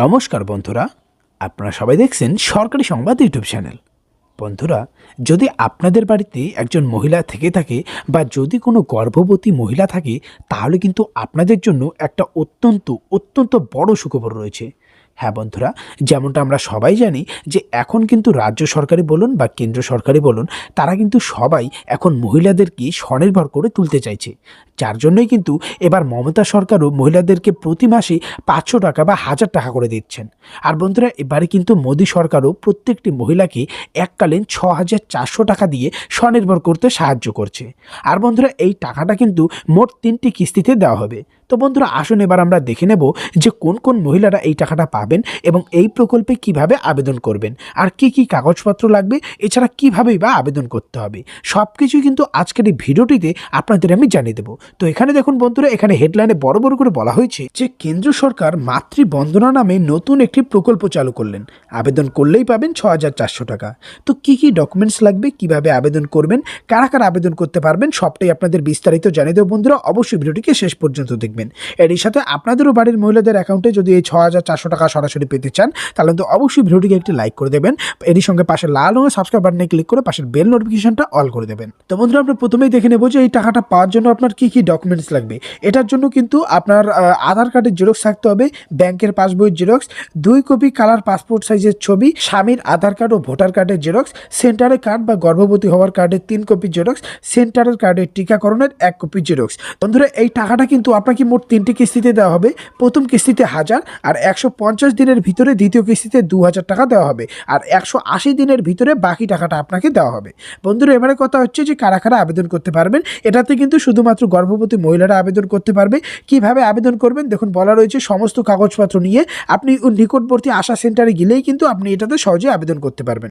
নমস্কার বন্ধুরা, আপনারা সবাই দেখছেন সরকারি সংবাদ ইউটিউব চ্যানেল। বন্ধুরা, যদি আপনাদের বাড়িতে একজন মহিলা থেকে থাকে বা যদি কোনো গর্ভবতী মহিলা থাকে, তাহলে কিন্তু আপনাদের জন্য একটা অত্যন্ত বড় সুখবর রয়েছে। হ্যাঁ বন্ধুরা, যেমনটা আমরা সবাই জানি যে এখন কিন্তু রাজ্য সরকারি বলুন বা কেন্দ্র সরকারি বলুন, তারা কিন্তু সবাই এখন মহিলাদেরকে স্বনির্ভর করে তুলতে চাইছে। যার জন্যই কিন্তু এবার মমতা সরকারও মহিলাদেরকে প্রতি মাসে 500 টাকা বা 1000 টাকা করে দিচ্ছেন। আর বন্ধুরা, এবারে কিন্তু মোদী সরকারও প্রত্যেকটি মহিলাকে এককালীন 6400 টাকা দিয়ে স্বনির্ভর করতে সাহায্য করছে। আর বন্ধুরা, এই টাকাটা কিন্তু মোট 3টি কিস্তিতে দেওয়া হবে। তো বন্ধুরা, আসুন এবার আমরা দেখে নেব যে কোন কোন মহিলারা এই টাকাটা পাবেন এবং এই প্রকল্পে কিভাবে আবেদন করবেন, আর কি কি কাগজপত্র লাগবে, এছাড়া কিভাবেই বা আবেদন করতে হবে। সব কিছুই কিন্তু আজকের এই ভিডিওটিতে আপনাদের আমি জানিয়ে দেবো। তো এখানে দেখুন বন্ধুরা, এখানে হেডলাইনে বড় করে বলা হয়েছে যে কেন্দ্র সরকার মাতৃবন্দনা নামে নতুন একটি প্রকল্প চালু করলেন। আবেদন করলেই পাবেন 6400 টাকা। তো কি কি ডকুমেন্টস লাগবে, কিভাবে আবেদন করবেন, কারা কারা আবেদন করতে পারবেন, সবটাই আপনাদের বিস্তারিত জানিয়ে দেবো। বন্ধুরা, অবশ্যই ভিডিওটিকে শেষ পর্যন্ত দেখবেন। এর সাথে আপনাদেরও বাড়ির মহিলাদের অ্যাকাউন্টে যদি এই 6400 টাকা সরাসরি পেতে চান, তাহলে তো অবশ্যই ভিডিওটিকে একটি লাইক করে দেবেন। এরই সঙ্গে পাশে লাল রঙের সাবস্ক্রাইব বাটনে ক্লিক করে পাশের বেল নোটিফিকেশনটা অল করে দেবেন। তো বন্ধুরা, আমরা প্রথমেই দেখে নেব যে এই টাকাটা পাওয়ার জন্য আপনার কি কি ডকুমেন্টস লাগবে। এটার জন্য কিন্তু আপনার আধার কার্ডের জেরক্স থাকতে হবে, ব্যাংকের পাসবইয়ের জেরক্স, 2 কপি কালার পাসপোর্ট সাইজের ছবি, স্বামীর আধার কার্ড ও ভোটার কার্ডের জেরক্স, সেন্টারের কার্ড বা গর্ভবতী হওয়ার কার্ডের 3 কপি জেরক্স, সেন্টারের কার্ডের টিকাকরণের 1 কপি জেরক্স। বন্ধুরা, এই টাকাটা কিন্তু আপনাকে মোট 3টি কিস্তিতে দেওয়া হবে। প্রথম কিস্তিতে 1000, আর 150 দিনের ভিতরে দ্বিতীয় কিস্তিতে 2000 টাকা দেওয়া হবে, আর 180 দিনের ভিতরে বাকি টাকাটা আপনাকে দেওয়া হবে। বন্ধুরা, এবারে কথা হচ্ছে যে কারা কারা আবেদন করতে পারবেন। এটাতে কিন্তু শুধুমাত্র গর্ভবতী মহিলারা আবেদন করতে পারবে। কিভাবে আবেদন করবেন দেখুন, বলা রয়েছে সমস্ত কাগজপত্র নিয়ে আপনি নিকটবর্তী আশা সেন্টারে গেলেই কিন্তু আপনি এটাতে সহজে আবেদন করতে পারবেন।